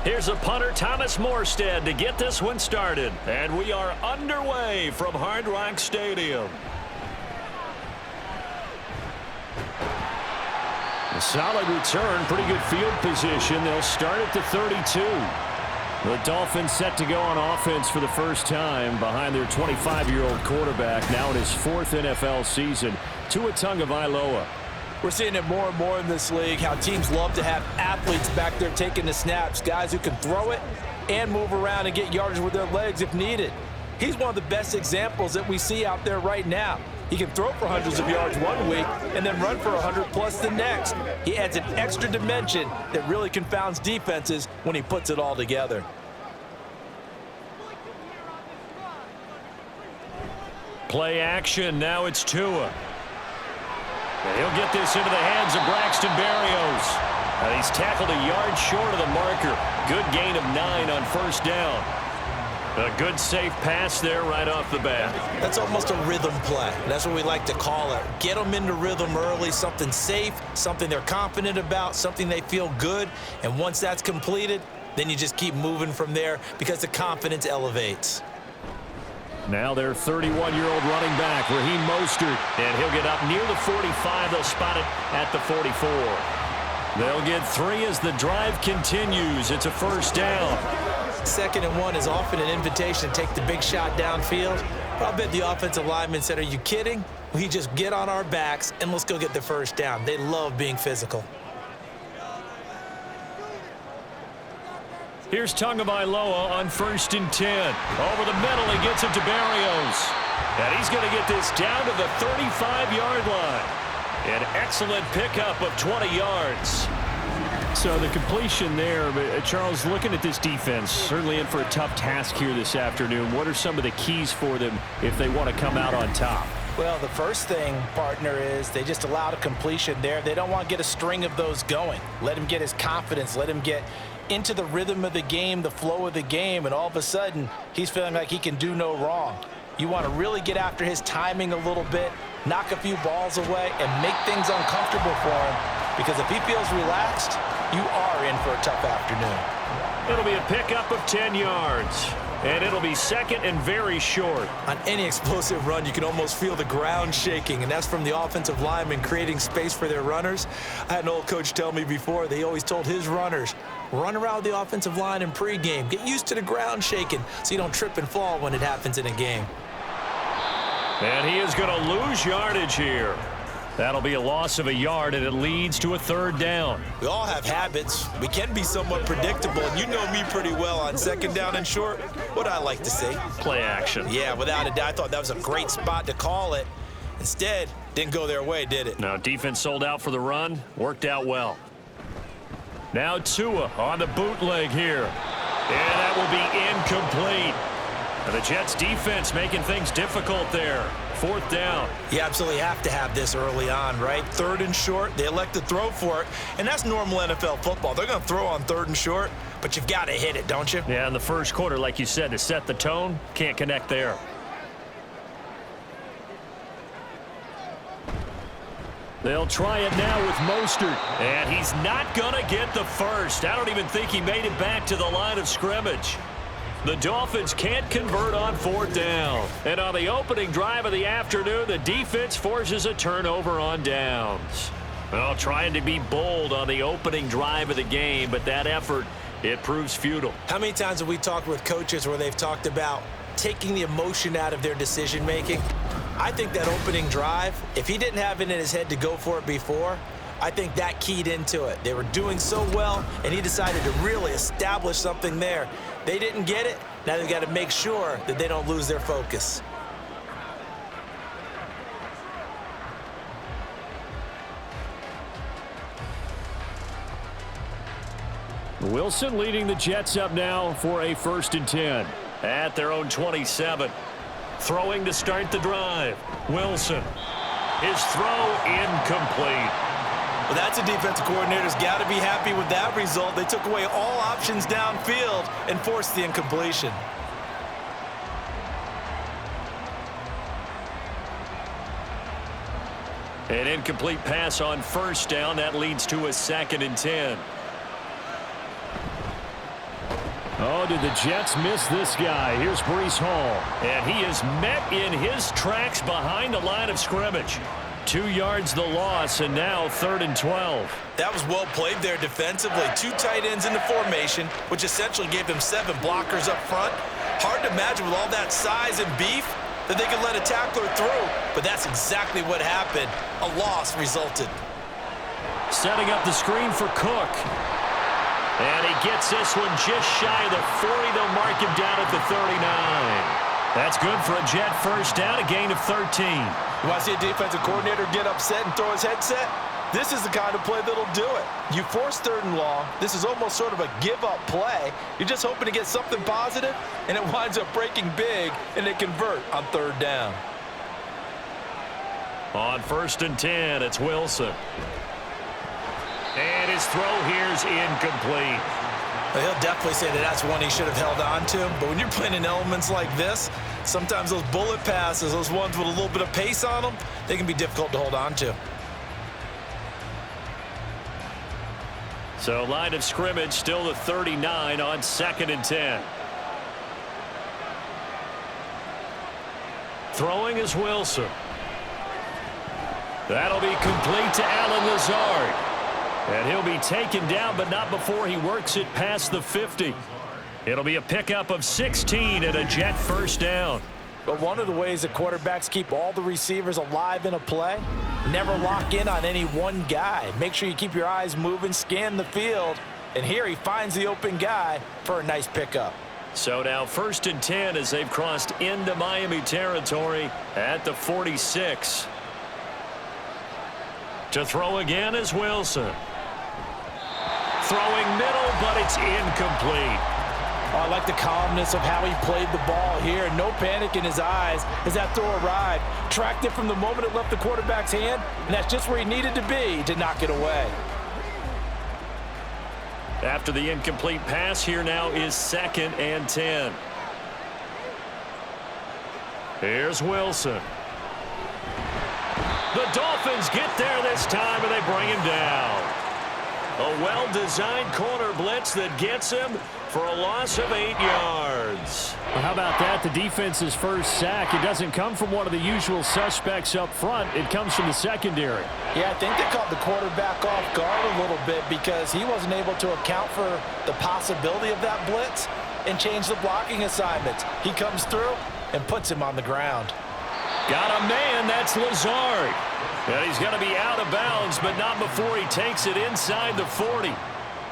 Here's a punter, Thomas Morstead, to get this one started. And we are underway from Hard Rock Stadium. A solid return, pretty good field position. They'll start at the 32. The Dolphins set to go on offense for the first time behind their 25-year-old quarterback, now in his 4th NFL season, Tua Tagovailoa. We're seeing it more and more in this league, how teams love to have athletes back there taking the snaps, guys who can throw it and move around and get yardage with their legs if needed. He's one of the best examples that we see out there right now. He can throw for hundreds of yards one week and then run for 100+ the next. He adds an extra dimension that really confounds defenses when he puts it all together. Play action. Now it's Tua. And he'll get this into the hands of Braxton Berrios. And he's tackled a yard short of the marker. Good gain of 9 on first down. A good safe pass there right off the bat. That's almost a rhythm play. That's what we like to call it. Get them into rhythm early, something safe, something they're confident about, something they feel good. And once that's completed, then you just keep moving from there because the confidence elevates. Now their 31-year-old running back, Raheem Mostert, and he'll get up near the 45. They'll spot it at the 44. They'll get 3 as the drive continues. It's a first down. 2nd and 1 is often an invitation to take the big shot downfield. But I bet the offensive lineman said, are you kidding? We just get on our backs and let's go get the first down. They love being physical. Here's Tagovailoa on 1st and 10. Over the middle, he gets it to Berrios. And he's going to get this down to the 35-yard line. An excellent pickup of 20 yards. So the completion there, but Charles, looking at this defense, certainly in for a tough task here this afternoon. What are some of the keys for them if they want to come out on top? Well, the first thing, partner, is they just allowed a completion there. They don't want to get a string of those going. Let him get his confidence. Let him get into the rhythm of the game, the flow of the game, and all of a sudden, he's feeling like he can do no wrong. You want to really get after his timing a little bit, knock a few balls away, and make things uncomfortable for him. Because if he feels relaxed, you are in for a tough afternoon. It'll be a pickup of 10 yards. And it'll be 2nd and very short. On any explosive run, you can almost feel the ground shaking, and that's from the offensive linemen creating space for their runners. I had an old coach tell me before, they always told his runners, run around the offensive line in pregame. Get used to the ground shaking so you don't trip and fall when it happens in a game. And he is going to lose yardage here. That'll be a loss of a yard, and it leads to a 3rd down. We all have habits. We can be somewhat predictable, and you know me pretty well on 2nd down and short. What I like to see. Play action. Yeah, without a doubt. I thought that was a great spot to call it. Instead, didn't go their way, did it? No, defense sold out for the run. Worked out well. Now Tua on the bootleg here. And that will be incomplete. And the Jets defense making things difficult there. 4th down. You absolutely have to have this early on, right? 3rd and short, they elect to throw for it, and that's normal NFL football. They're going to throw on 3rd and short, but you've got to hit it, don't you? Yeah, in the first quarter, like you said, to set the tone, can't connect there. They'll try it now with Mostert, and he's not going to get the first. I don't even think he made it back to the line of scrimmage. The Dolphins can't convert on 4th down. And on the opening drive of the afternoon, the defense forces a turnover on downs. Well, trying to be bold on the opening drive of the game, but that effort, it proves futile. How many times have we talked with coaches where they've talked about taking the emotion out of their decision-making? I think that opening drive, if he didn't have it in his head to go for it before, I think that keyed into it. They were doing so well, and he decided to really establish something there. They didn't get it. Now they've got to make sure that they don't lose their focus. Wilson leading the Jets up now for a 1st and 10 at their own 27. Throwing to start the drive. Wilson. His throw incomplete. Well, that's a defensive coordinator's got to be happy with that result. They took away all options downfield and forced the incompletion. An incomplete pass on 1st down. That leads to a 2nd and 10. Oh, did the Jets miss this guy? Here's Breece Hall. And he is met in his tracks behind the line of scrimmage. 2 yards the loss, and now 3rd and 12. That was well played there defensively. 2 tight ends in the formation, which essentially gave them 7 blockers up front. Hard to imagine with all that size and beef that they could let a tackler through, but that's exactly what happened. A loss resulted. Setting up the screen for Cook. And he gets this one just shy of the 40. They'll mark him down at the 39. That's good for a Jet first down, a gain of 13. You want to see a defensive coordinator get upset and throw his headset? This is the kind of play that'll do it. You force 3rd and long. This is almost sort of a give-up play. You're just hoping to get something positive, and it winds up breaking big, and they convert on 3rd down. On 1st and 10, it's Wilson. And his throw here is incomplete. Well, he'll definitely say that that's one he should have held on to. But when you're playing in elements like this, sometimes those bullet passes, those ones with a little bit of pace on them, they can be difficult to hold on to. So line of scrimmage still the 39 on 2nd and 10. Throwing is Wilson. That'll be complete to Allen Lazard. And he'll be taken down, but not before he works it past the 50. It'll be a pickup of 16 and a Jet first down. But one of the ways that quarterbacks keep all the receivers alive in a play, never lock in on any one guy. Make sure you keep your eyes moving, scan the field, and here he finds the open guy for a nice pickup. So now 1st and 10 as they've crossed into Miami territory at the 46. To throw again is Wilson. Throwing middle, but it's incomplete. Oh, I like the calmness of how he played the ball here. No panic in his eyes as that throw arrived. Tracked it from the moment it left the quarterback's hand, and that's just where he needed to be to knock it away. After the incomplete pass, here now is 2nd and 10. Here's Wilson. The Dolphins get there this time, and they bring him down. A well-designed corner blitz that gets him for a loss of 8 yards. Well, how about that? The defense's first sack. It doesn't come from one of the usual suspects up front. It comes from the secondary. Yeah, I think they caught the quarterback off guard a little bit because he wasn't able to account for the possibility of that blitz and change the blocking assignments. He comes through and puts him on the ground. Got a man, that's Lazard. And he's going to be out of bounds, but not before he takes it inside the 40.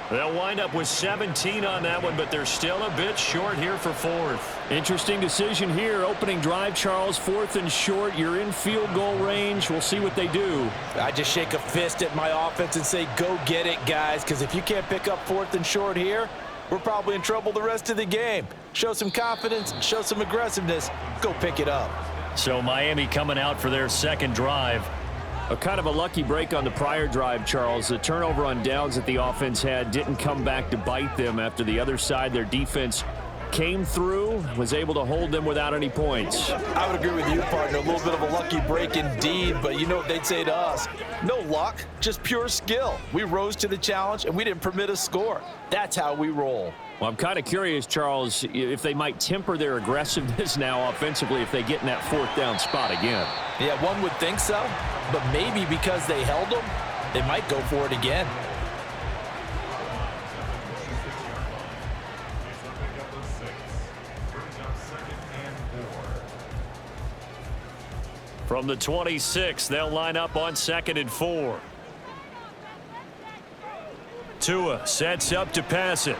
They'll wind up with 17 on that one, but they're still a bit short here for 4th. Interesting decision here. Opening drive, Charles, 4th and short. You're in field goal range. We'll see what they do. I just shake a fist at my offense and say, go get it, guys, because if you can't pick up 4th and short here, we're probably in trouble the rest of the game. Show some confidence, show some aggressiveness, go pick it up. So Miami coming out for their 2nd drive. A kind of a lucky break on the prior drive, Charles. The turnover on downs that the offense had didn't come back to bite them after the other side. Their defense came through, was able to hold them without any points. I would agree with you, partner. A little bit of a lucky break indeed, but you know what they'd say to us? No luck, just pure skill. We rose to the challenge, and we didn't permit a score. That's how we roll. Well, I'm kind of curious, Charles, if they might temper their aggressiveness now offensively if they get in that 4th down spot again. Yeah, one would think so, but maybe because they held them, they might go for it again. From the 26, they'll line up on 2nd and 4. Tua sets up to pass it.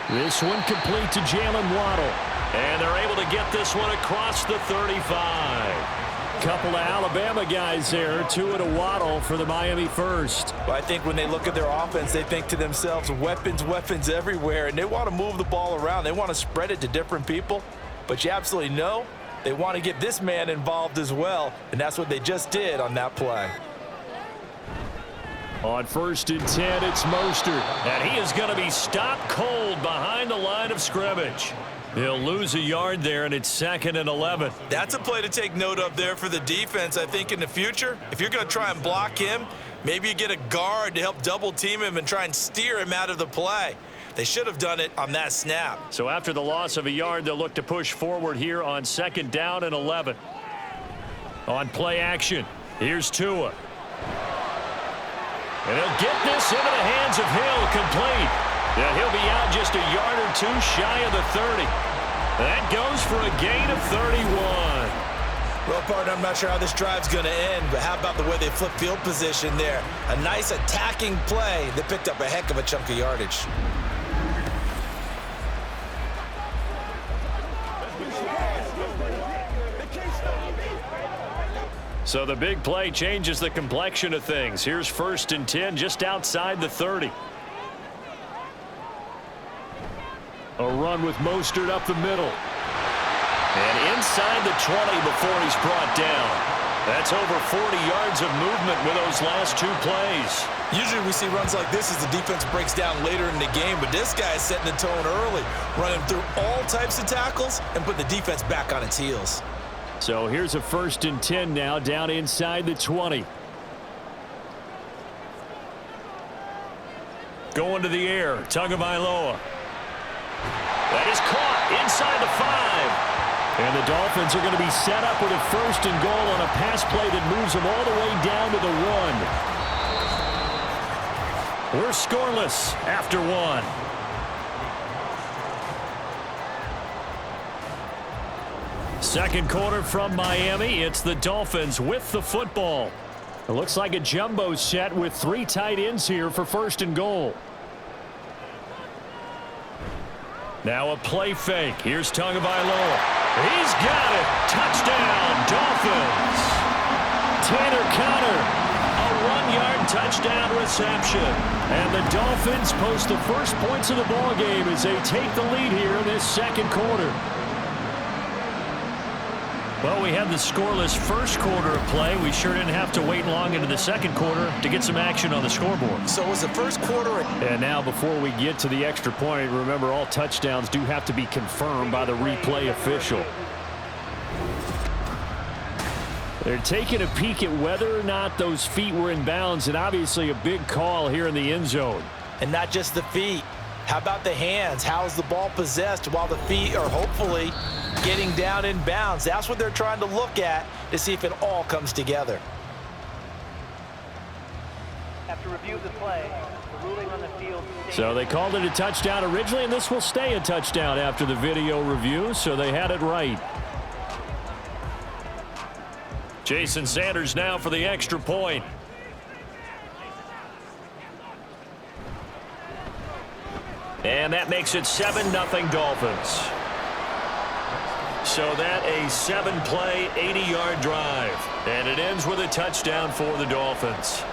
This one complete to Jalen Waddle. And they're able to get this one across the 35. Couple of Alabama guys there, Tua to Waddle for the Miami first. Well, I think when they look at their offense, they think to themselves, weapons, weapons everywhere, and they want to move the ball around. They want to spread it to different people, but you absolutely know they want to get this man involved as well, and that's what they just did on that play. On 1st and 10, it's Mostert, and he is going to be stopped cold behind the line of scrimmage. He'll lose a yard there, and it's 2nd and 11. That's a play to take note of there for the defense, I think, in the future. If you're going to try and block him, maybe you get a guard to help double team him and try and steer him out of the play. They should have done it on that snap. So after the loss of a yard, they'll look to push forward here on 2nd down and 11. On play action, here's Tua. And he'll get this into the hands of Hill, complete. And he'll be out just a yard or two shy of the 30. That goes for a gain of 31. Well, partner, I'm not sure how this drive's going to end, but how about the way they flip field position there? A nice attacking play that picked up a heck of a chunk of yardage. So the big play changes the complexion of things. Here's 1st and 10 just outside the 30. A run with Mostert up the middle. And inside the 20 before he's brought down. That's over 40 yards of movement with those last 2 plays. Usually we see runs like this as the defense breaks down later in the game, but this guy's setting the tone early, running through all types of tackles and put the defense back on its heels. So here's a 1st and 10 now, down inside the 20. Going to the air, Tagovailoa. That is caught inside the 5. And the Dolphins are going to be set up with a 1st and goal on a pass play that moves them all the way down to the 1. We're scoreless after 1. Second quarter from Miami. It's the Dolphins with the football. It looks like a jumbo set with 3 tight ends here for 1st and goal. Now a play fake. Here's Tagovailoa. He's got it. Touchdown, Dolphins. Tanner Conner. A 1-yard touchdown reception. And the Dolphins post the first points of the ball game as they take the lead here in this second quarter. Well, we had the scoreless first quarter of play. We sure didn't have to wait long into the second quarter to get some action on the scoreboard. So it was the first quarter. And now before we get to the extra point, remember all touchdowns do have to be confirmed by the replay official. They're taking a peek at whether or not those feet were in bounds, and obviously a big call here in the end zone. And not just the feet. How about the hands? How is the ball possessed while the feet are hopefully getting down in bounds? That's what they're trying to look at to see if it all comes together. After review of the play, the ruling on the field. So they called it a touchdown originally, and this will stay a touchdown after the video review, so they had it right. Jason Sanders now for the extra point. And that makes it 7-0 Dolphins. So that a 7-play, 80-yard drive. And it ends with a touchdown for the Dolphins.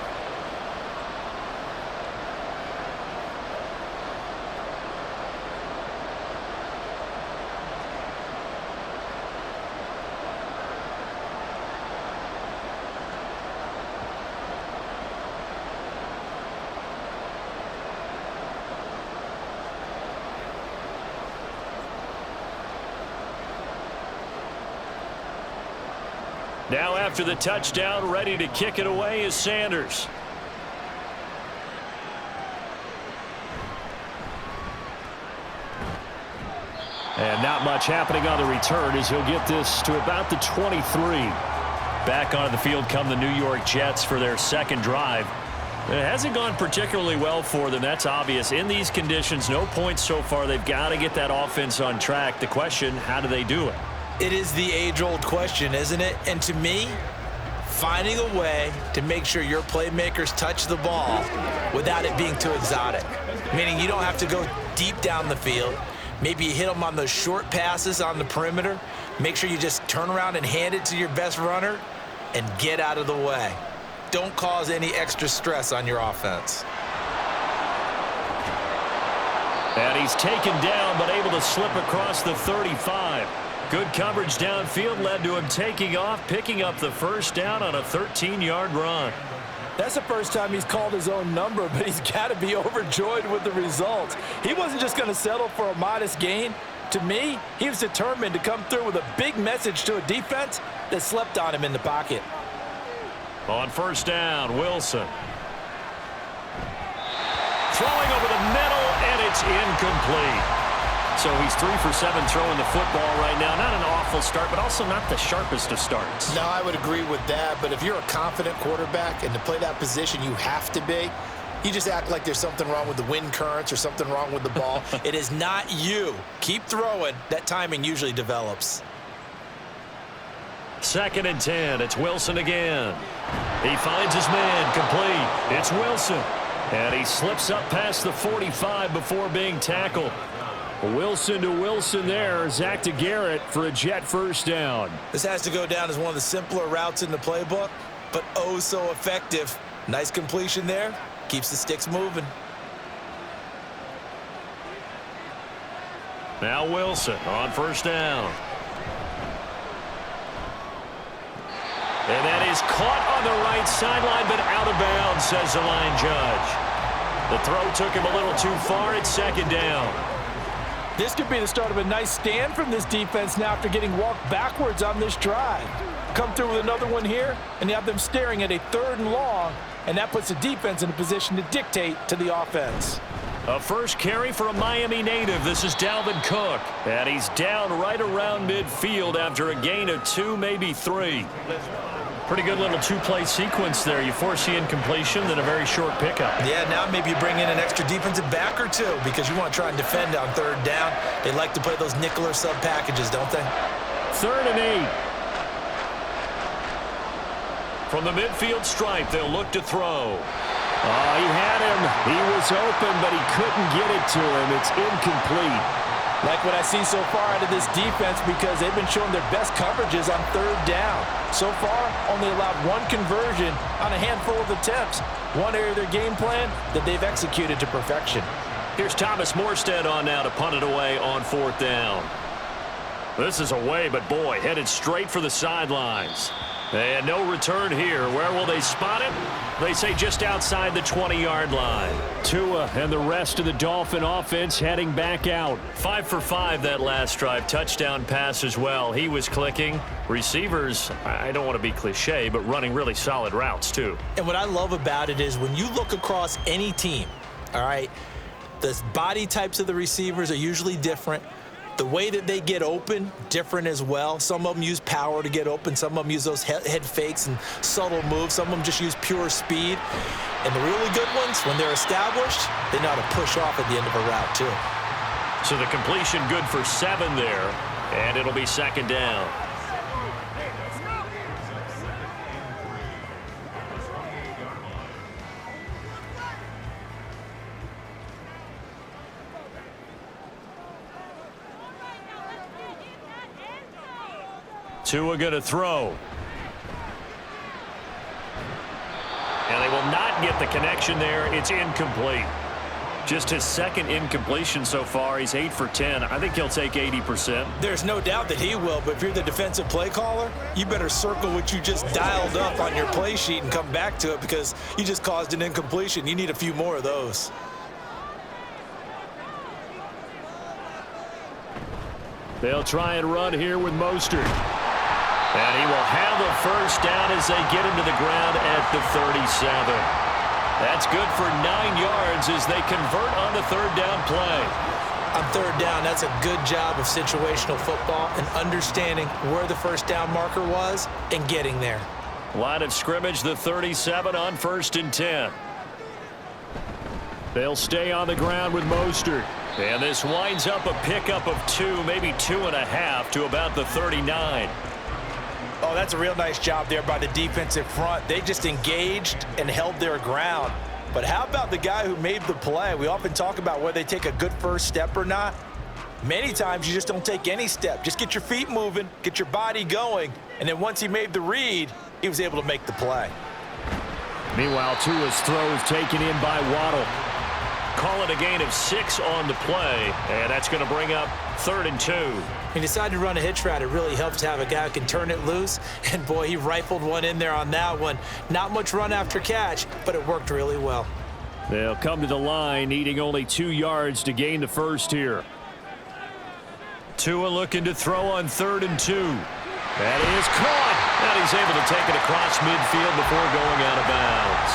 Now after the touchdown, ready to kick it away is Sanders. And not much happening on the return as he'll get this to about the 23. Back onto the field come the New York Jets for their second drive. It hasn't gone particularly well for them. That's obvious. In these conditions, no points so far. They've got to get that offense on track. The question, how do they do it? It is the age-old question, isn't it? And to me, finding a way to make sure your playmakers touch the ball without it being too exotic. Meaning you don't have to go deep down the field. Maybe you hit them on those short passes on the perimeter. Make sure you just turn around and hand it to your best runner and get out of the way. Don't cause any extra stress on your offense. And he's taken down but able to slip across the 35. Good coverage downfield led to him taking off, picking up the first down on a 13-yard run. That's the first time he's called his own number, but he's got to be overjoyed with the results. He wasn't just going to settle for a modest gain. To me, he was determined to come through with a big message to a defense that slept on him in the pocket. On first down, Wilson. Throwing over the middle, and It's incomplete. So he's 3 for 7 throwing the football right now. Not an awful start, but also not the sharpest of starts. No, I would agree with that. But if you're a confident quarterback and to play that position, you have to be. You just act like there's something wrong with the wind currents or something wrong with the ball. It is not you. Keep throwing. That timing usually develops. 2nd and 10. It's Wilson again. He finds his man complete. It's Wilson. And he slips up past the 45 before being tackled. Wilson to Wilson there. Zach to Garrett for a Jet first down. This has to go down as one of the simpler routes in the playbook, but oh so effective. Nice completion there. Keeps the sticks moving. Now Wilson on first down. And that is caught on the right sideline, but out of bounds, says the line judge. The throw took him a little too far. It's 2nd down. This could be the start of a nice stand from this defense now after getting walked backwards on this drive. Come through with another one here, and you have them staring at a 3rd and long, and that puts the defense in a position to dictate to the offense. A first carry for a Miami native. This is Dalvin Cook. And he's down right around midfield after a gain of 2, maybe 3. Pretty good little 2-play sequence there. You force the incompletion, then a very short pickup. Yeah, now maybe you bring in an extra defensive back or two because you want to try and defend on 3rd down. They like to play those nickel or sub packages, don't they? 3rd and 8. From the midfield stripe, they'll look to throw. Oh, he had him. He was open, but he couldn't get it to him. It's incomplete. Like what I see so far out of this defense because they've been showing their best coverages on 3rd down. So far, only allowed 1 conversion on a handful of attempts. One area of their game plan that they've executed to perfection. Here's Thomas Morstead on now to punt it away on 4th down. This is away, but boy, headed straight for the sidelines. And no return here. Where will they spot it? They say just outside the 20-yard line. Tua and the rest of the Dolphin offense heading back out. 5 for 5 that last drive. Touchdown pass as well. He was clicking. Receivers, I don't want to be cliche, but running really solid routes too. And what I love about it is when you look across any team, all right, the body types of the receivers are usually different. The way that they get open, different as well. Some of them use power to get open. Some of them use those head fakes and subtle moves. Some of them just use pure speed. And the really good ones, when they're established, they know how to push off at the end of a route, too. So the completion good for 7 there, and it'll be 2nd down. Tua going to throw. And they will not get the connection there. It's incomplete. Just his 2nd incompletion so far. He's 8 for 10. I think he'll take 80%. There's no doubt that he will, but if you're the defensive play caller, you better circle what you just dialed up on your play sheet and come back to it because you just caused an incompletion. You need a few more of those. They'll try and run here with Mostert. And he will have a first down as they get him to the ground at the 37. That's good for 9 yards as they convert on the 3rd down play. On 3rd down, that's a good job of situational football and understanding where the first down marker was and getting there. Line of scrimmage, the 37 on 1st and 10. They'll stay on the ground with Mostert. And this winds up a pickup of 2, maybe 2.5 to about the 39. Oh, that's a real nice job there by the defensive front. They just engaged and held their ground. But how about the guy who made the play? We often talk about whether they take a good first step or not. Many times you just don't take any step. Just get your feet moving, get your body going, and then once he made the read, he was able to make the play. Meanwhile, Tua's throw is taken in by Waddle. Call it a gain of 6 on the play, and that's going to bring up 3rd and 2. He decided to run a hitch route. It really helps to have a guy who can turn it loose. And, boy, he rifled one in there on that one. Not much run after catch, but it worked really well. They'll come to the line, needing only 2 yards to gain the first here. Tua looking to throw on 3rd and 2. That is caught. And he's able to take it across midfield before going out of bounds.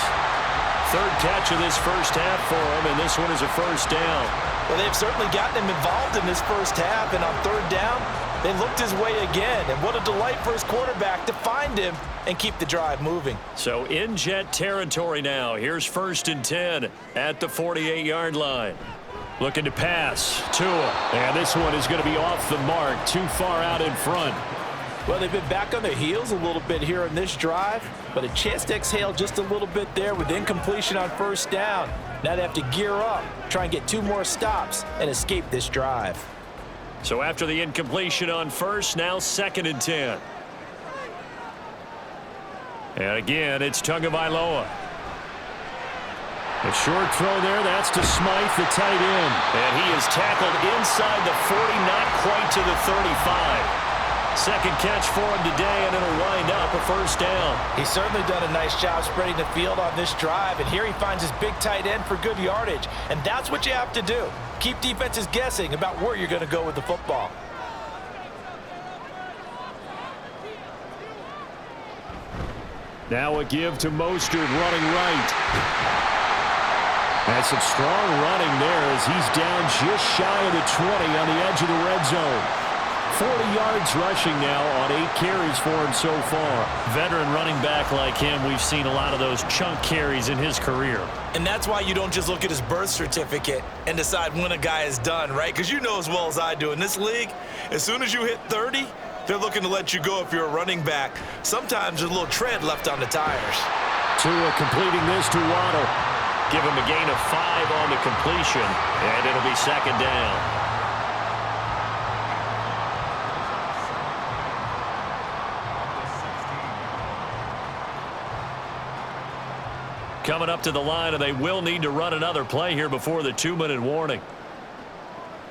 Third catch of this first half for him, and this one is a first down. Well, they've certainly gotten him involved in this first half, and on third down, they looked his way again. And what a delight for his quarterback to find him and keep the drive moving. So in Jet territory now. Here's 1st and 10 at the 48-yard line. Looking to pass. Tua. And this one is going to be off the mark. Too far out in front. Well, they've been back on their heels a little bit here in this drive, but a chance to exhale just a little bit there with incompletion on first down. Now they have to gear up, try and get 2 more stops, and escape this drive. So after the incompletion on first, now 2nd and 10. And again, it's Tagovailoa. A short throw there. That's to Smythe, the tight end. And he is tackled inside the 40, not quite to the 35. Second catch for him today, and it'll wind up a first down. He's certainly done a nice job spreading the field on this drive, and here he finds his big tight end for good yardage. And that's what you have to do. Keep defenses guessing about where you're going to go with the football. Now a give to Mostert running right. That's some strong running there as he's down just shy of the 20 on the edge of the red zone. 40 yards rushing now on 8 carries for him so far. Veteran running back like him, we've seen a lot of those chunk carries in his career. And that's why you don't just look at his birth certificate and decide when a guy is done, right? Because you know as well as I do, in this league, as soon as you hit 30, they're looking to let you go if you're a running back. Sometimes there's a little tread left on the tires. Tua completing this to Waddle. Give him a gain of 5 on the completion, and it'll be 2nd down. Coming up to the line, and they will need to run another play here before the 2-minute warning.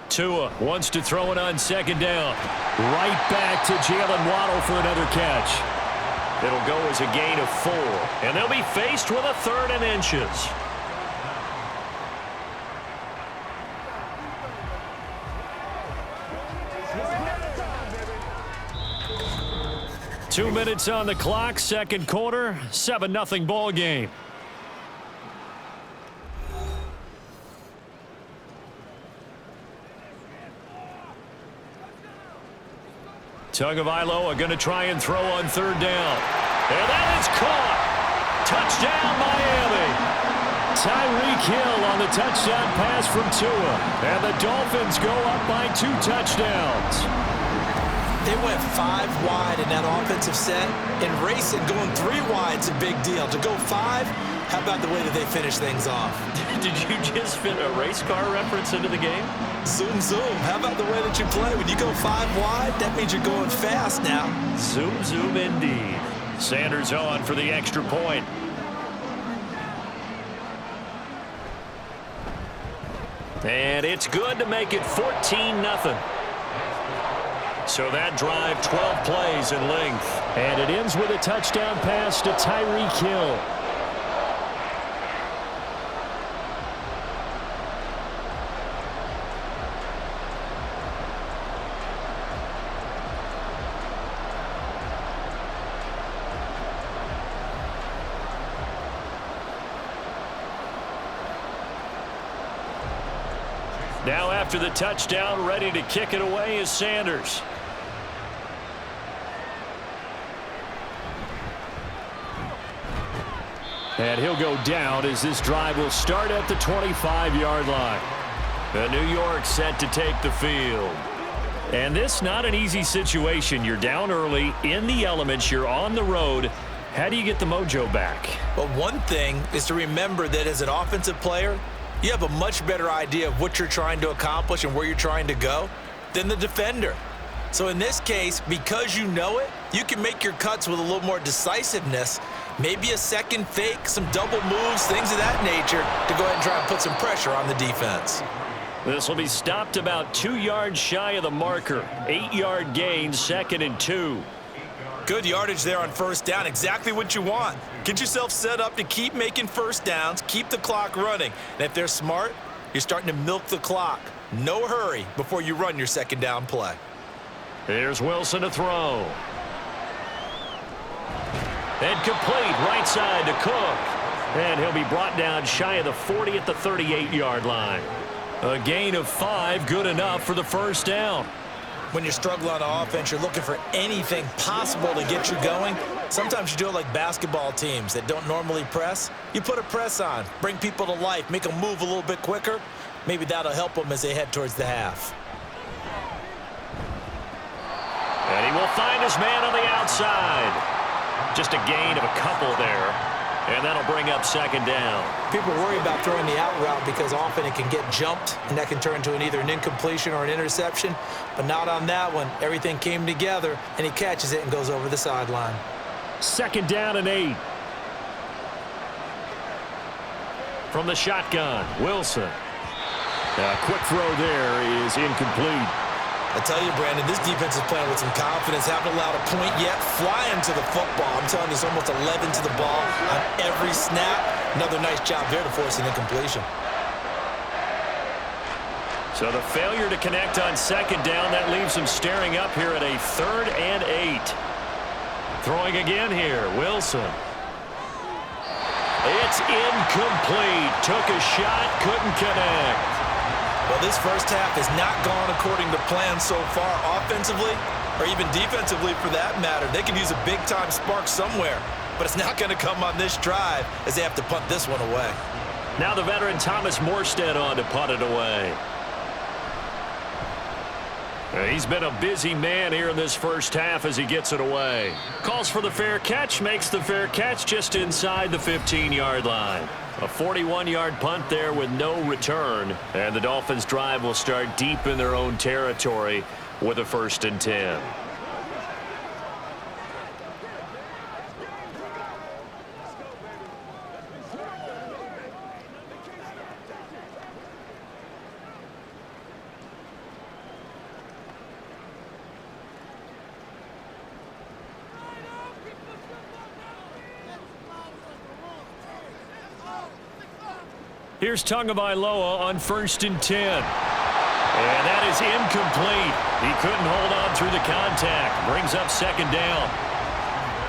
Tua wants to throw it on 2nd down. Right back to Jalen Waddle for another catch. It'll go as a gain of 4, and they'll be faced with a 3rd and inches. Two minutes on the clock, second quarter, 7-0 ball game. Tagovailoa going to try and throw on 3rd down. And that is caught. Touchdown, Miami. Tyreek Hill on the touchdown pass from Tua. And the Dolphins go up by 2 touchdowns. They went 5 wide in that offensive set. And racing, going 3 wide is a big deal. To go 5, how about the way that they finish things off? Did you just fit a race car reference into the game? Zoom, zoom. How about the way that you play? When you go 5 wide, that means you're going fast now. Zoom, zoom indeed. Sanders on for the extra point. And it's good to make it 14-0. So that drive, 12 plays in length. And it ends with a touchdown pass to Tyreek Hill. Now after the touchdown, ready to kick it away is Sanders. And he'll go down as this drive will start at the 25-yard line. The New York set to take the field. And this not an easy situation. You're down early, in the elements, you're on the road. How do you get the mojo back? Well, one thing is to remember that as an offensive player, you have a much better idea of what you're trying to accomplish and where you're trying to go than the defender. So in this case, because you know it, you can make your cuts with a little more decisiveness, maybe a second fake, some double moves, things of that nature, to go ahead and try and put some pressure on the defense. This will be stopped about 2 yards shy of the marker. 8-yard gain, 2nd and 2. Good yardage there on first down, exactly what you want. Get yourself set up to keep making first downs, keep the clock running. And if they're smart, you're starting to milk the clock. No hurry before you run your second down play. Here's Wilson to throw. And complete right side to Cook. And he'll be brought down shy of the 40 at the 38-yard line. A gain of 5, good enough for the first down. When you're struggling on offense, you're looking for anything possible to get you going. Sometimes you do it like basketball teams that don't normally press. You put a press on, bring people to life, make them move a little bit quicker. Maybe that'll help them as they head towards the half. And he will find his man on the outside. Just a gain of a couple there. And that'll bring up second down. People worry about throwing the out route because often it can get jumped, and that can turn into either an incompletion or an interception. But not on that one. Everything came together, and he catches it and goes over the sideline. Second down and 8. From the shotgun, Wilson. A quick throw there is incomplete. I tell you, Brandon, this defense is playing with some confidence. Haven't allowed a point yet. Flying to the football. I'm telling you, it's almost 11 to the ball on every snap. Another nice job there to force an incompletion. So the failure to connect on second down, that leaves him staring up here at a 3rd and 8. Throwing again here, Wilson. It's incomplete. Took a shot, couldn't connect. Well, this first half has not gone according to plan so far offensively or even defensively for that matter. They could use a big-time spark somewhere, but it's not going to come on this drive as they have to punt this one away. Now the veteran Thomas Morstead on to punt it away. He's been a busy man here in this first half as he gets it away. Calls for the fair catch, makes the fair catch just inside the 15-yard line. A 41-yard punt there with no return. And the Dolphins' drive will start deep in their own territory with a 1st and 10. Here's Tagovailoa on 1st and 10. And that is incomplete. He couldn't hold on through the contact. Brings up second down.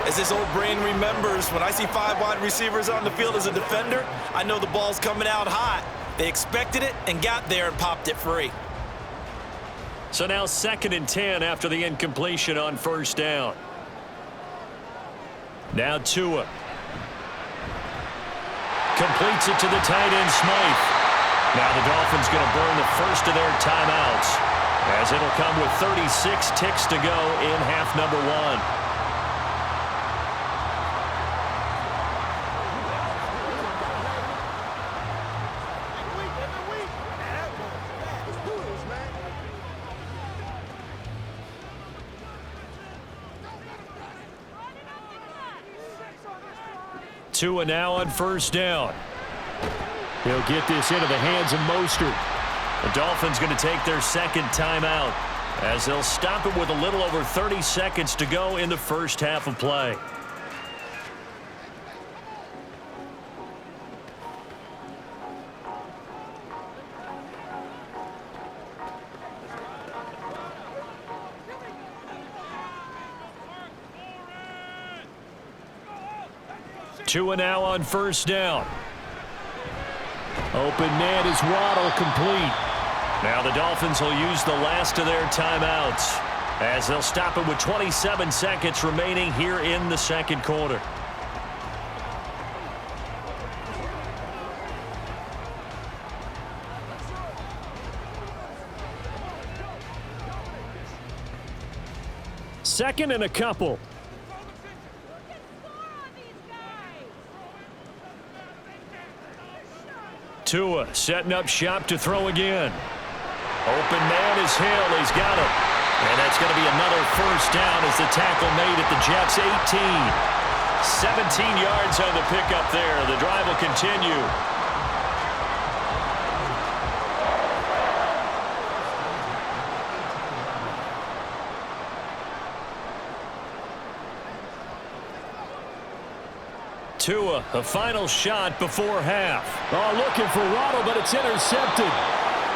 As this old brain remembers, when I see 5 wide receivers on the field as a defender, I know the ball's coming out hot. They expected it and got there and popped it free. So now 2nd and 10 after the incompletion on 1st down. Now Tua. Completes it to the tight end, Smythe. Now the Dolphins going to burn the first of their timeouts as it'll come with 36 ticks to go in half number 1. Tua now on 1st down. He'll get this into the hands of Mostert. The Dolphins going to take their 2nd timeout as they'll stop it with a little over 30 seconds to go in the first half of play. Tua now on 1st down. Open man is Waddle, complete. Now the Dolphins will use the last of their timeouts as they'll stop it with 27 seconds remaining here in the 2nd quarter. Second and a couple. Tua setting up shop to throw again. Open man is Hill. He's got it. And that's going to be another 1st down as the tackle made at the Jets' 18. 17 yards on the pickup there. The drive will continue. Tua, a final shot before half. Oh, looking for Waddle, but it's intercepted.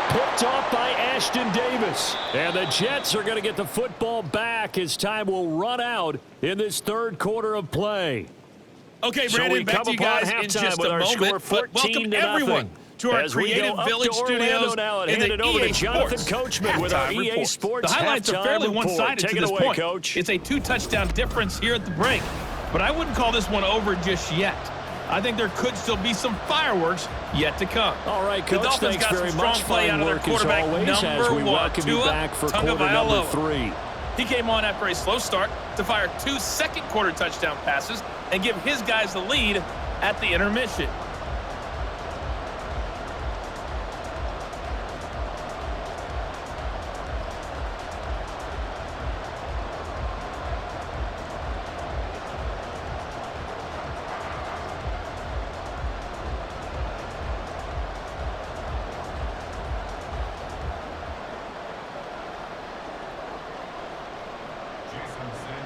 Picked off by Ashton Davis. And the Jets are going to get the football back as time will run out in this 3rd quarter of play. Okay, So Brandon, we back come to you upon guys in halftime just with a our score moment. But 14 welcome to everyone nothing. to our As we go Creative up Village to Orlando Studios now and in hand the it over EA to Jonathan Sports Coachman with our halftime EA report. Sports The highlights are halftime fairly report. one-sided Take to it this away, point. Coach. It's a 2-touchdown difference here at the break, but I wouldn't call this one over just yet. I think there could still be some fireworks yet to come. All right, Coach, the Dolphins thanks got very some strong much. play Fine out of their work as quarterback, always as number we one, welcome you Tua back for quarter number Tagovailoa. 3. He came on after a slow start to fire 2 second-quarter touchdown passes and give his guys the lead at the intermission.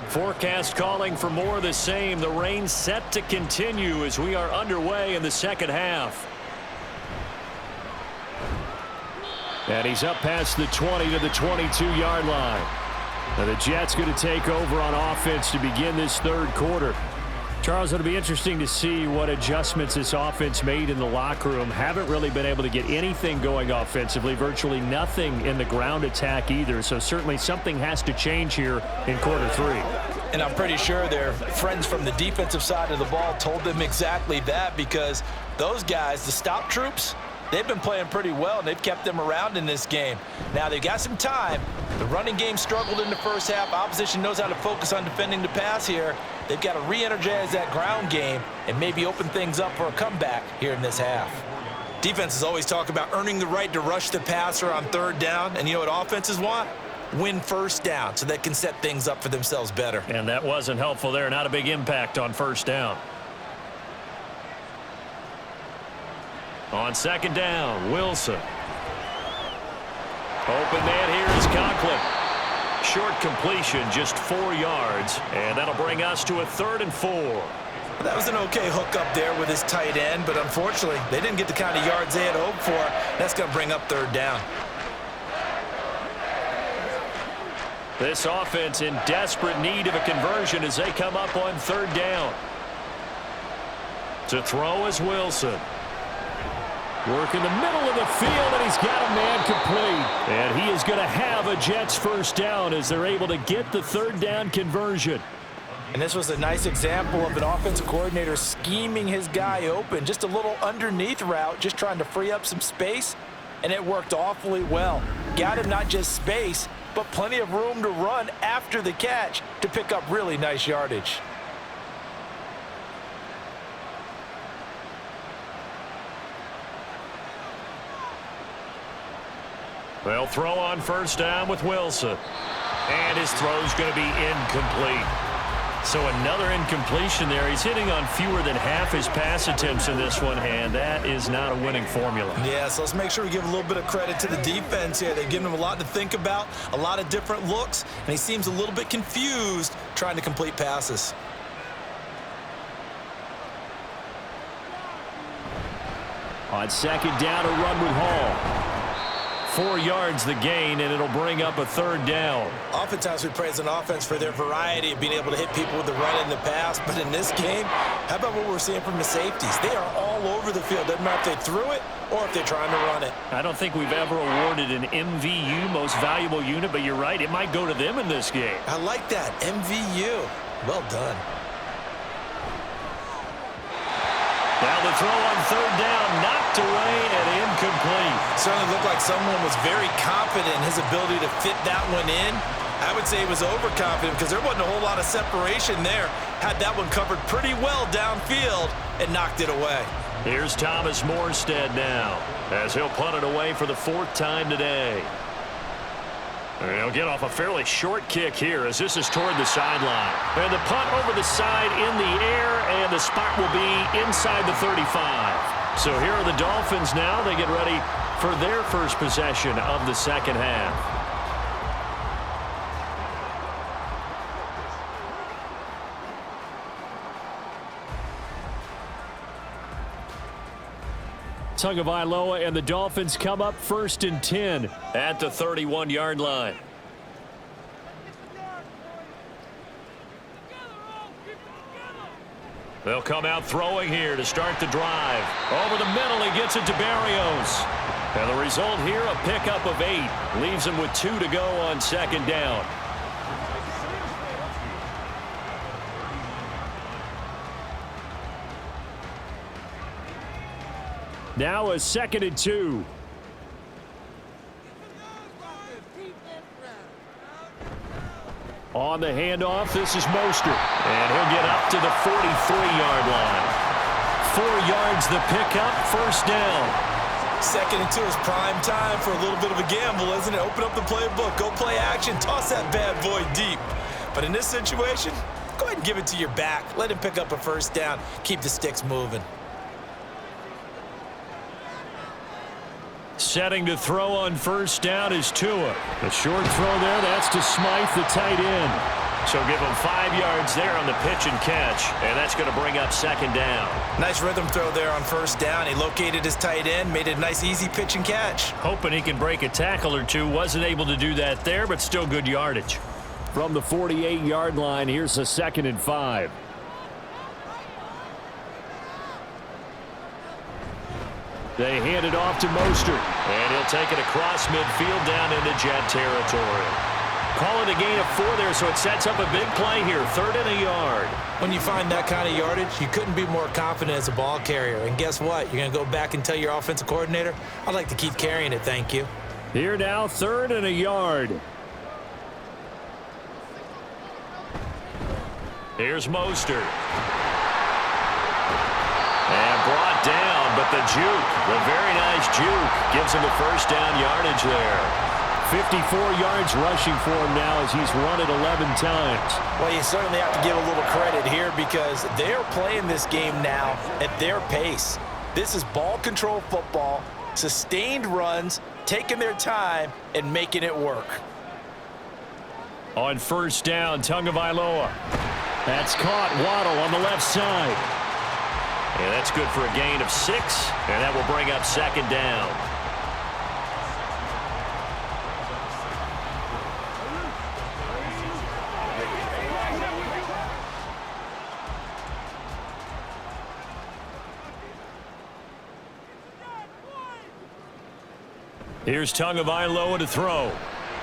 Forecast calling for more of the same. The rain set to continue as we are underway in the second half. And he's up past the 20 to the 22-yard line. Now the Jets going to take over on offense to begin this third quarter. Charles, it'll be interesting to see what adjustments this offense made in the locker room. Haven't really been able to get anything going offensively, virtually nothing in the ground attack either. So certainly something has to change here in quarter 3. And I'm pretty sure their friends from the defensive side of the ball told them exactly that, because those guys, the stop troops, they've been playing pretty well, and they've kept them around in this game. Now, they've got some time. The running game struggled in the first half. Opposition knows how to focus on defending the pass here. They've got to re-energize that ground game and maybe open things up for a comeback here in this half. Defenses always talk about earning the right to rush the passer on third down, and you know what offenses want? Win first down so they can set things up for themselves better. And that wasn't helpful there. Not a big impact on first down. On second down, Wilson. Open man here is Conklin. Short completion, just 4 yards, and that'll bring us to a 3rd and 4. That was an okay hook up there with his tight end, but unfortunately, they didn't get the kind of yards they had hoped for. That's going to bring up 3rd down. This offense in desperate need of a conversion as they come up on 3rd down. To throw is Wilson. Work in the middle of the field, and he's got a man complete. And he is going to have a Jets first down as they're able to get the 3rd down conversion. And this was a nice example of an offensive coordinator scheming his guy open. Just a little underneath route, just trying to free up some space, and it worked awfully well. Got him not just space, but plenty of room to run after the catch to pick up really nice yardage. They'll throw on first down with Wilson. And his throw's going to be incomplete. So another incompletion there. He's hitting on fewer than half his pass attempts in this one, and that is not a winning formula. Yeah, so let's make sure we give a little bit of credit to the defense here. They've given him a lot to think about, a lot of different looks, and he seems a little bit confused trying to complete passes. On second down, a run with Hall. 4 yards the gain, and it'll bring up a 3rd down. Oftentimes we praise an offense for their variety of being able to hit people with the run and the pass, but in this game, how about what we're seeing from the safeties? They are all over the field. Doesn't matter if they threw it or if they're trying to run it. I don't think we've ever awarded an MVU, most valuable unit, but you're right, it might go to them in this game. I like that, MVU. Well done. Now the throw on 3rd down, knocked away and incomplete. Certainly looked like someone was very confident in his ability to fit that one in. I would say he was overconfident because there wasn't a whole lot of separation there. Had that one covered pretty well downfield and knocked it away. Here's Thomas Morstead now as he'll punt it away for the 4th time today. And he'll get off a fairly short kick here as this is toward the sideline. And the punt over the side in the air, and the spot will be inside the 35. So here are the Dolphins now. They get ready for their first possession of the second half. Tagovailoa and the Dolphins come up 1st and 10 at the 31-yard line. They'll come out throwing here to start the drive. Over the middle, he gets it to Barrios. And the result here, a pickup of 8. Leaves him with 2 to go on second down. Now a 2nd and 2. On the handoff, this is Mostert. And he'll get up to the 43-yard line. 4 yards the pickup, first down. 2nd and 2 is prime time for a little bit of a gamble, isn't it? Open up the playbook, go play action, toss that bad boy deep. But in this situation, go ahead and give it to your back. Let him pick up a first down. Keep the sticks moving. Setting to throw on first down is Tua. The short throw there, that's to Smythe, the tight end. So give him 5 yards there on the pitch and catch, and that's going to bring up second down. Nice rhythm throw there on first down. He located his tight end, made it a nice, easy pitch and catch. Hoping he can break a tackle or two. Wasn't able to do that there, but still good yardage. From the 48-yard line, here's a 2nd and 5. They hand it off to Mostert, and he'll take it across midfield down into Jet territory. Call it a gain of 4 there, so it sets up a big play here, 3rd and a yard. When you find that kind of yardage, you couldn't be more confident as a ball carrier. And guess what? You're going to go back and tell your offensive coordinator, I'd like to keep carrying it, thank you. Here now, 3rd and a yard. Here's Mostert. And brought down, but the juke, the very nice juke, gives him the first down yardage there. 54 yards rushing for him now as he's run it 11 times. Well, you certainly have to give a little credit here because they're playing this game now at their pace. This is ball control football, sustained runs, taking their time and making it work. On first down, Tagovailoa. That's caught. Waddle on the left side. And that's good for a gain of 6, and that will bring up second down. Here's Tagovailoa to throw.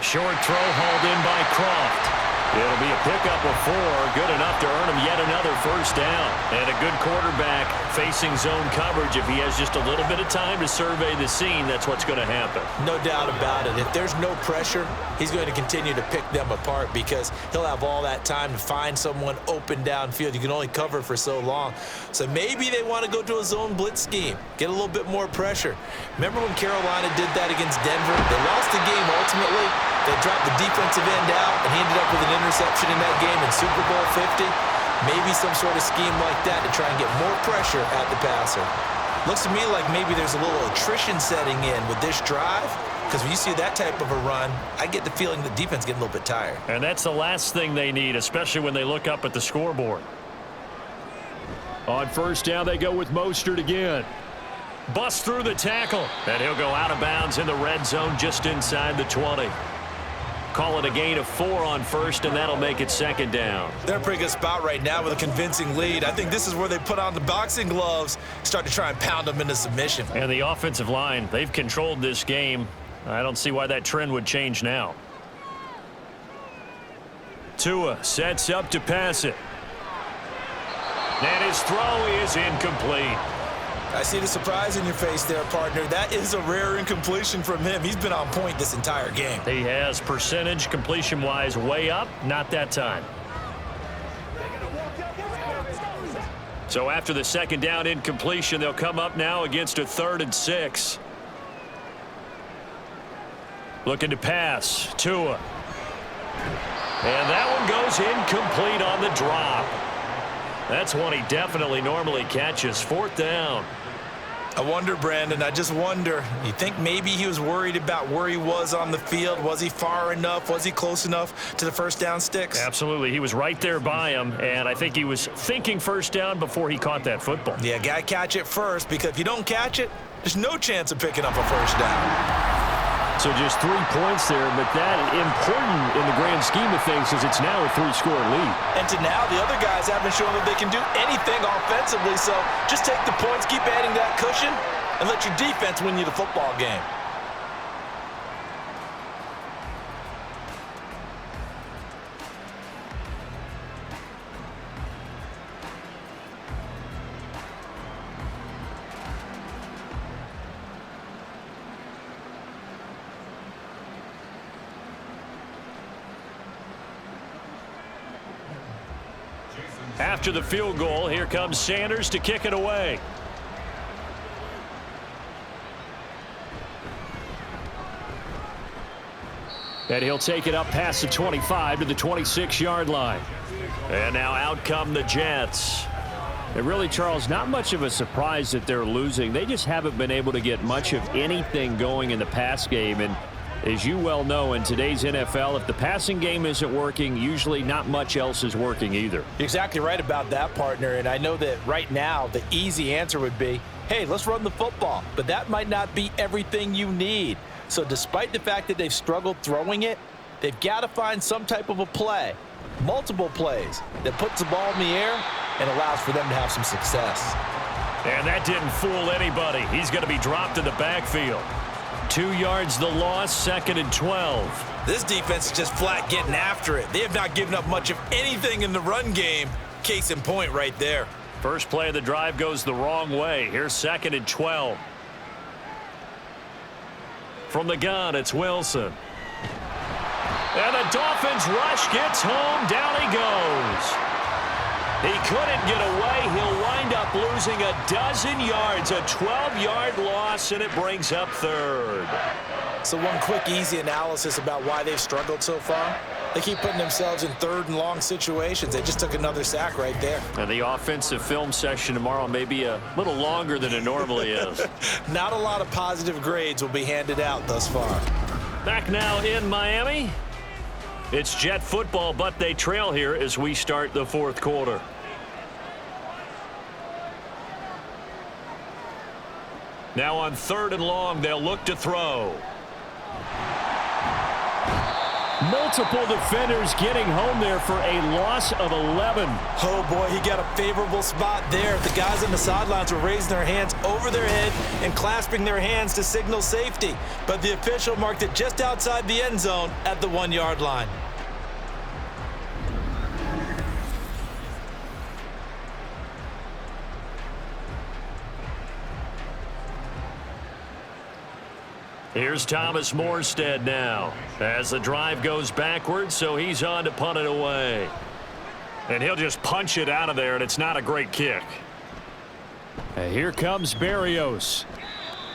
Short throw hauled in by Croft. It'll be a pickup of 4, good enough to earn him yet another first down. And a good quarterback facing zone coverage. If he has just a little bit of time to survey the scene, that's what's going to happen. No doubt about it. If there's no pressure, he's going to continue to pick them apart because he'll have all that time to find someone open downfield. You can only cover for so long. So maybe they want to go to a zone blitz scheme, get a little bit more pressure. Remember when Carolina did that against Denver? They lost the game ultimately. They dropped the defensive end out, and he ended up with an interception in that game in Super Bowl 50. Maybe some sort of scheme like that to try and get more pressure at the passer. Looks to me like maybe there's a little attrition setting in with this drive, because when you see that type of a run, I get the feeling the defense getting a little bit tired. And that's the last thing they need, especially when they look up at the scoreboard. On first down, they go with Mostert again. Bust through the tackle, and he'll go out of bounds in the red zone just inside the 20. Call it a gain of 4 on first, and that'll make it second down. They're in a pretty good spot right now with a convincing lead. I think this is where they put on the boxing gloves, start to try and pound them into submission. And the offensive line, they've controlled this game. I don't see why that trend would change now. Tua sets up to pass it. And his throw is incomplete. I see the surprise in your face there, partner. That is a rare incompletion from him. He's been on point this entire game. He has percentage completion-wise way up, not that time. So after the second down incompletion, they'll come up now against a 3rd and 6. Looking to pass, Tua. And that one goes incomplete on the drop. That's one he definitely normally catches. 4th down. I wonder, Brandon, I just wonder, you think maybe he was worried about where he was on the field? Was he far enough? Was he close enough to the first down sticks? Absolutely. He was right there by him, and I think he was thinking first down before he caught that football. Yeah, got to catch it first, because if you don't catch it, there's no chance of picking up a first down. So just 3 points there, but that important in the grand scheme of things because it's now a 3-score lead. And to now, the other guys haven't shown that they can do anything offensively, so just take the points, keep adding that cushion, and let your defense win you the football game. After the field goal, here comes Sanders to kick it away. And he'll take it up past the 25 to the 26-yard line. And now out come the Jets. And really, Charles, not much of a surprise that they're losing. They just haven't been able to get much of anything going in the pass game. And as you well know, in today's NFL, if the passing game isn't working, usually not much else is working either. You're exactly right about that, partner. And I know that right now the easy answer would be, hey, let's run the football. But that might not be everything you need. So despite the fact that they've struggled throwing it, they've got to find some type of a play, multiple plays, that puts the ball in the air and allows for them to have some success. And that didn't fool anybody. He's going to be dropped in the backfield. 2 yards the loss, 2nd and 12. This defense is just flat getting after it. They have not given up much of anything in the run game. Case in point right there. First play of the drive goes the wrong way. Here's 2nd and 12. From the gun, it's Wilson. And the Dolphins rush gets home. Down he goes. He couldn't get away. He'll wind up losing a dozen yards, a 12-yard loss, and it brings up 3rd. So one quick, easy analysis about why they've struggled so far. They keep putting themselves in 3rd and long situations. They just took another sack right there. And the offensive film session tomorrow may be a little longer than it normally is. Not a lot of positive grades will be handed out thus far. Back now in Miami. It's Jet football, but they trail here as we start the 4th quarter. Now on 3rd and long, they'll look to throw. Multiple defenders getting home there for a loss of 11. Oh, boy, he got a favorable spot there. The guys on the sidelines were raising their hands over their head and clasping their hands to signal safety. But the official marked it just outside the end zone at the 1-yard line. Here's Thomas Morstead now as the drive goes backwards, so he's on to punt it away. And he'll just punch it out of there, and it's not a great kick. And here comes Berrios.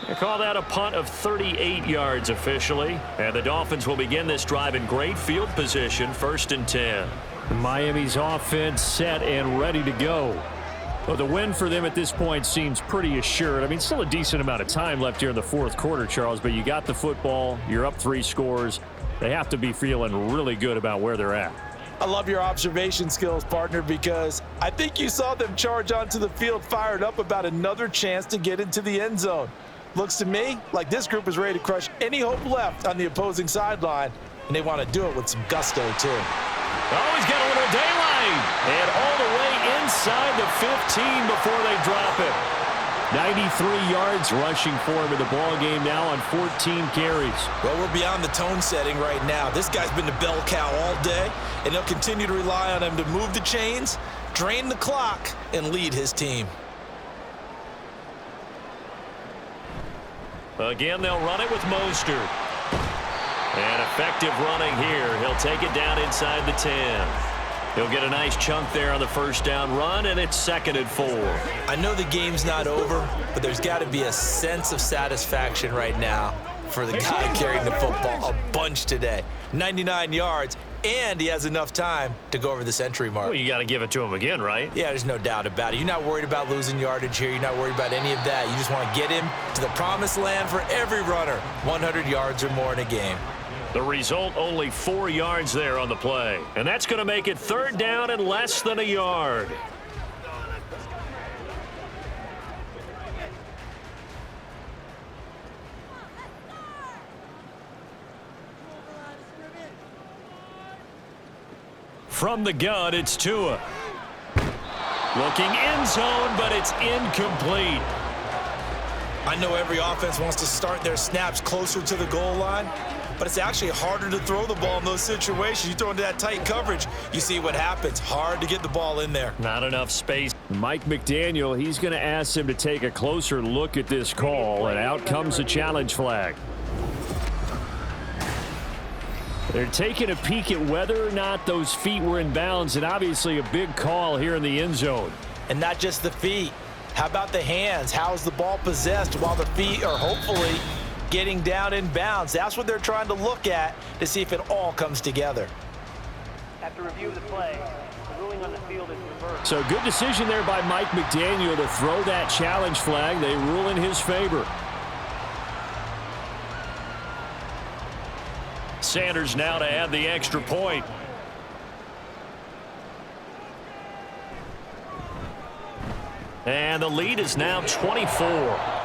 They call that a punt of 38 yards officially. And the Dolphins will begin this drive in great field position, 1st and 10. Miami's offense set and ready to go. Well, the win for them at this point seems pretty assured. I mean, still a decent amount of time left here in the 4th quarter, Charles, but you got the football. You're up 3 scores. They have to be feeling really good about where they're at. I love your observation skills, partner, because I think you saw them charge onto the field fired up about another chance to get into the end zone. Looks to me like this group is ready to crush any hope left on the opposing sideline, and they want to do it with some gusto, too. Oh, he's got a little daylight. And all the way inside the 15 before they drop it. 93 yards rushing for him in the ball game now on 14 carries. Well, we're beyond the tone setting right now. This guy's been the bell cow all day, and they'll continue to rely on him to move the chains, drain the clock, and lead his team. Again, they'll run it with Mostert. And effective running here. He'll take it down inside the 10. He'll get a nice chunk there on the 1st down run, and it's 2nd and 4. I know the game's not over, but there's got to be a sense of satisfaction right now for the guy carrying the football a bunch today. 99 yards, and he has enough time to go over the century mark. Well, you got to give it to him again, right? Yeah, there's no doubt about it. You're not worried about losing yardage here. You're not worried about any of that. You just want to get him to the promised land for every runner. 100 yards or more in a game. The result, only 4 yards there on the play. And that's going to make it 3rd down and less than a yard. From the gun, it's Tua. Looking end zone, but it's incomplete. I know every offense wants to start their snaps closer to the goal line, but it's actually harder to throw the ball in those situations. You throw into that tight coverage, you see what happens. Hard to get the ball in there. Not enough space. Mike McDaniel, he's going to ask him to take a closer look at this call, and out comes a challenge flag. They're taking a peek at whether or not those feet were in bounds, and obviously a big call here in the end zone. And not just the feet. How about the hands? How's the ball possessed while the feet are hopefully getting down in bounds? That's what they're trying to look at to see if it all comes together. After review of the play, the ruling on the field is reversed. So good decision there by Mike McDaniel to throw that challenge flag. They rule in his favor. Sanders now to add the extra point. And the lead is now 24.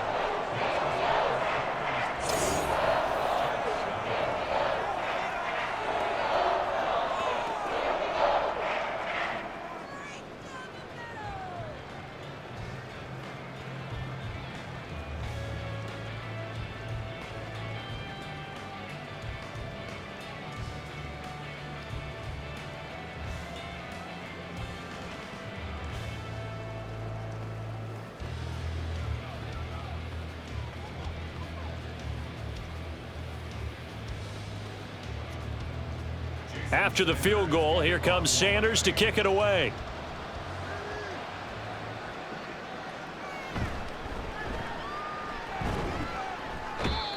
After the field goal, here comes Sanders to kick it away.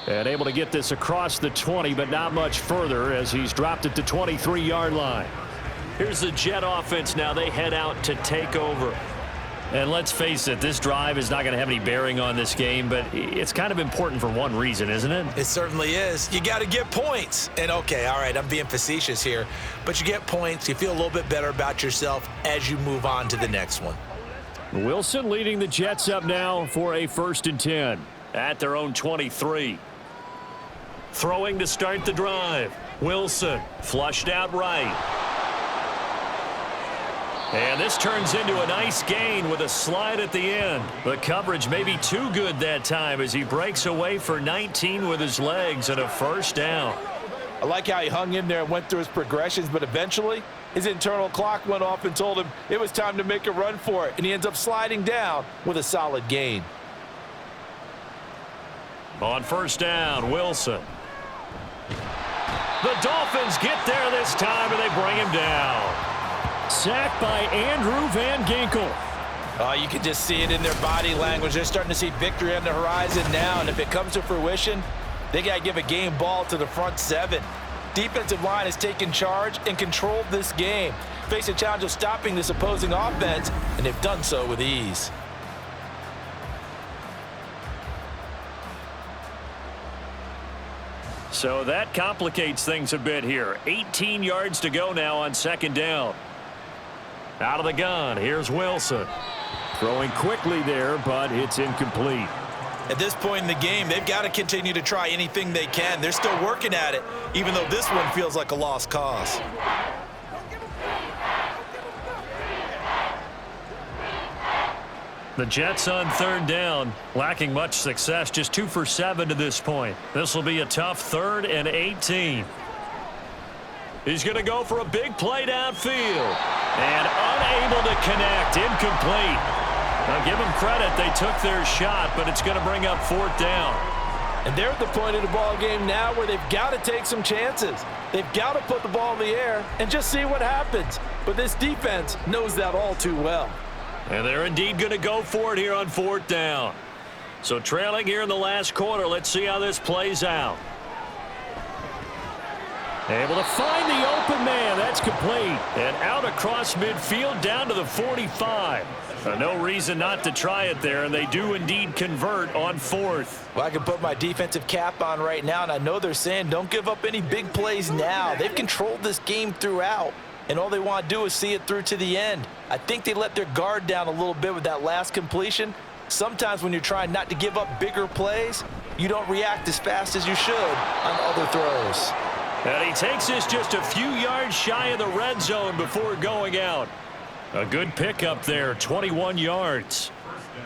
And able to get this across the 20, but not much further as he's dropped it to 23-yard line. Here's the Jet offense now. They head out to take over. And let's face it, this drive is not going to have any bearing on this game, but it's kind of important for one reason, isn't it? It certainly is. You got to get points. And okay, all right, I'm being facetious here, but you get points. You feel a little bit better about yourself as you move on to the next one. Wilson leading the Jets up now for a 1st and 10. At their own 23. Throwing to start the drive. Wilson flushed out right. And this turns into a nice gain with a slide at the end. The coverage may be too good that time as he breaks away for 19 with his legs and a 1st down. I like how he hung in there and went through his progressions, but eventually his internal clock went off and told him it was time to make a run for it, and he ends up sliding down with a solid gain. On 1st down, Wilson. The Dolphins get there this time, and they bring him down. Sacked by Andrew Van Ginkel. You can just see it in their body language. They're starting to see victory on the horizon now, and if it comes to fruition, they got to give a game ball to the front 7. Defensive line has taken charge and controlled this game. Face a challenge of stopping this opposing offense, and they've done so with ease. So that complicates things a bit here. 18 yards to go now on 2nd down. Out of the gun, here's Wilson. Throwing quickly there, but it's incomplete. At this point in the game, they've got to continue to try anything they can. They're still working at it, even though this one feels like a lost cause. The Jets on 3rd down, lacking much success, just 2 for 7 to this point. This will be a tough 3rd and 18. He's going to go for a big play downfield. And unable to connect, incomplete. Now give them credit, they took their shot, but it's going to bring up 4th down. And they're at the point of the ball game now where they've got to take some chances. They've got to put the ball in the air and just see what happens. But this defense knows that all too well. And they're indeed going to go for it here on 4th down. So trailing here in the last quarter, let's see how this plays out. Able to find the open man. That's complete. And out across midfield down to the 45. No reason not to try it there, and they do indeed convert on 4th. Well, I can put my defensive cap on right now, and I know they're saying don't give up any big plays now. They've controlled this game throughout, and all they want to do is see it through to the end. I think they let their guard down a little bit with that last completion. Sometimes when you're trying not to give up bigger plays, you don't react as fast as you should on other throws. And he takes this just a few yards shy of the red zone before going out. A good pickup there, 21 yards.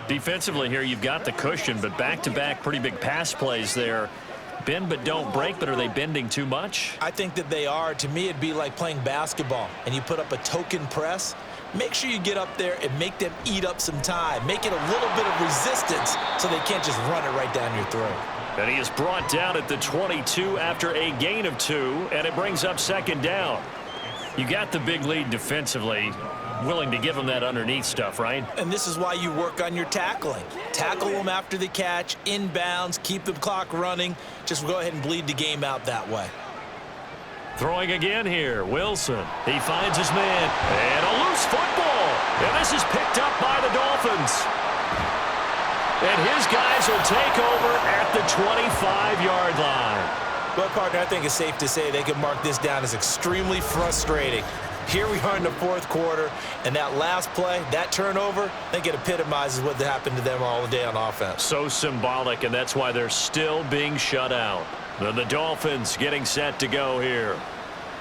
Defensively here, you've got the cushion, but back-to-back pretty big pass plays there. Bend but don't break, but are they bending too much? I think that they are. To me, it'd be like playing basketball, and you put up a token press. Make sure you get up there and make them eat up some time. Make it a little bit of resistance so they can't just run it right down your throat. And he is brought down at the 22 after a gain of 2, and it brings up second down. You got the big lead defensively. Willing to give them that underneath stuff, right? And this is why you work on your tackling. Tackle them after the catch, inbounds, keep the clock running. Just go ahead and bleed the game out that way. Throwing again here, Wilson. He finds his man, and a loose football. And this is picked up by the Dolphins. And his guys will take over at the 25-yard line. Well, partner, I think it's safe to say they can mark this down as extremely frustrating. Here we are in the fourth quarter, and that last play, that turnover, I think it epitomizes what happened to them all day on offense. So symbolic, and that's why they're still being shut out. The Dolphins getting set to go here.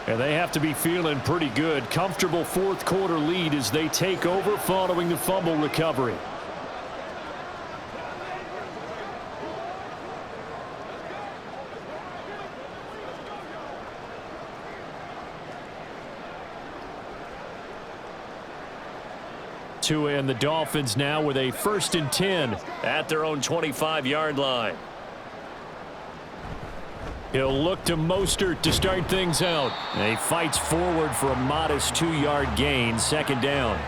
And they have to be feeling pretty good. Comfortable fourth quarter lead as they take over following the fumble recovery. And the Dolphins now with a 1st and 10 at their own 25-yard line. He'll look to Mostert to start things out. And he fights forward for a modest 2-yard gain, second down.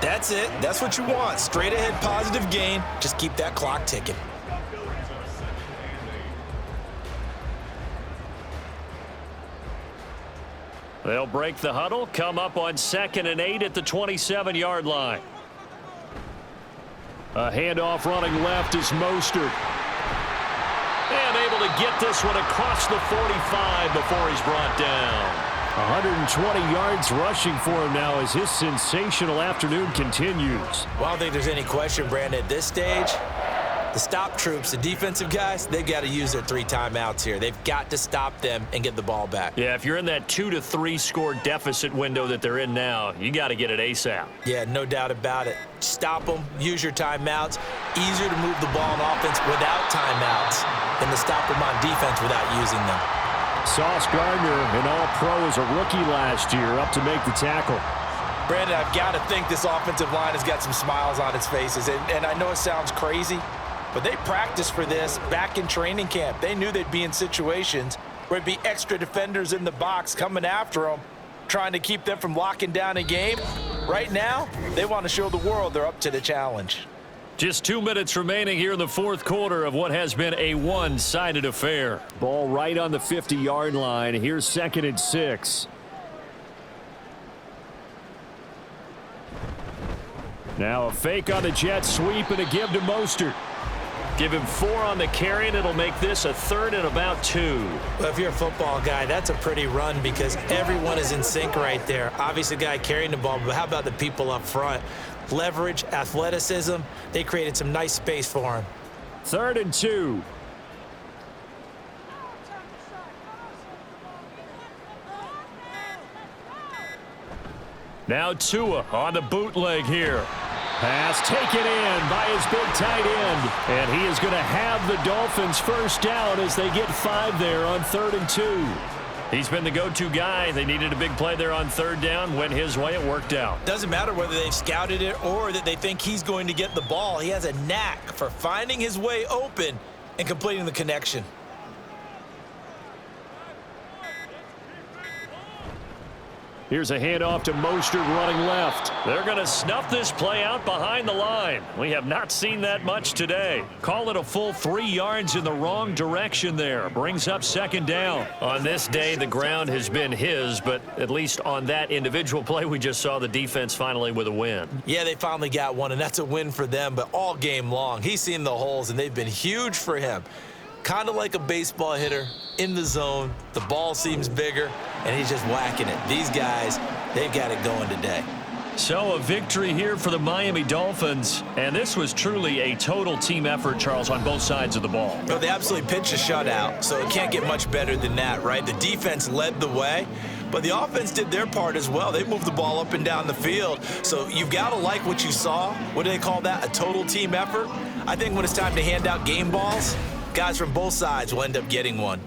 That's it. That's what you want. Straight ahead positive gain. Just keep that clock ticking. They'll break the huddle, come up on 2nd and 8 at the 27-yard line. A handoff running left is Mostert. And able to get this one across the 45 before he's brought down. 120 yards rushing for him now as his sensational afternoon continues. Well, I don't think there's any question, Brandon, at this stage. The stop troops, the defensive guys, they've got to use their 3 timeouts here. They've got to stop them and get the ball back. Yeah, if you're in that 2 to 3 score deficit window that they're in now, you got to get it ASAP. Yeah, no doubt about it. Stop them, use your timeouts. Easier to move the ball on offense without timeouts than to stop them on defense without using them. Sauce Gardner, an all-pro as a rookie last year, up to make the tackle. Brandon, I've got to think this offensive line has got some smiles on its faces. And I know it sounds crazy, but they practiced for this back in training camp. They knew they'd be in situations where it'd be extra defenders in the box coming after them, trying to keep them from locking down a game. Right now, they want to show the world they're up to the challenge. Just 2 minutes remaining here in the fourth quarter of what has been a one-sided affair. Ball right on the 50-yard line. Here's 2nd and 6. Now a fake on the jet sweep and a give to Mostert. Give him 4 on the carry, and it'll make this a 3rd and about 2. Well, if you're a football guy, that's a pretty run because everyone is in sync right there. Obviously, the guy carrying the ball, but how about the people up front? Leverage, athleticism, they created some nice space for him. 3rd and 2. Now Tua on the bootleg here. Pass taken in by his big tight end. And he is going to have the Dolphins first down as they get 5 there on 3rd and 2. He's been the go-to guy. They needed a big play there on 3rd down. Went his way. It worked out. Doesn't matter whether they've scouted it or that they think he's going to get the ball. He has a knack for finding his way open and completing the connection. Here's a handoff to Mostert running left. They're going to snuff this play out behind the line. We have not seen that much today. Call it a full 3 yards in the wrong direction there. Brings up 2nd down. On this day, the ground has been his, but at least on that individual play, we just saw the defense finally with a win. Yeah, they finally got one, and that's a win for them, but all game long, he's seen the holes, and they've been huge for him. Kind of like a baseball hitter in the zone. The ball seems bigger, and he's just whacking it. These guys, they've got it going today. So a victory here for the Miami Dolphins, and this was truly a total team effort, Charles, on both sides of the ball. Well, they absolutely pitched a shutout, so it can't get much better than that, right? The defense led the way, but the offense did their part as well. They moved the ball up and down the field, so you've got to like what you saw. What do they call that? A total team effort? I think when it's time to hand out game balls, guys from both sides will end up getting one.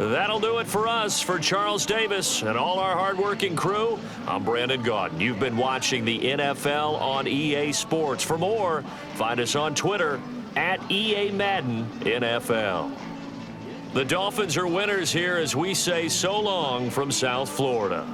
That'll do it for us. For Charles Davis and all our hardworking crew, I'm Brandon Gaudin. You've been watching the NFL on EA Sports. For more, find us on Twitter at EA Madden NFL. The Dolphins are winners here as we say so long from South Florida.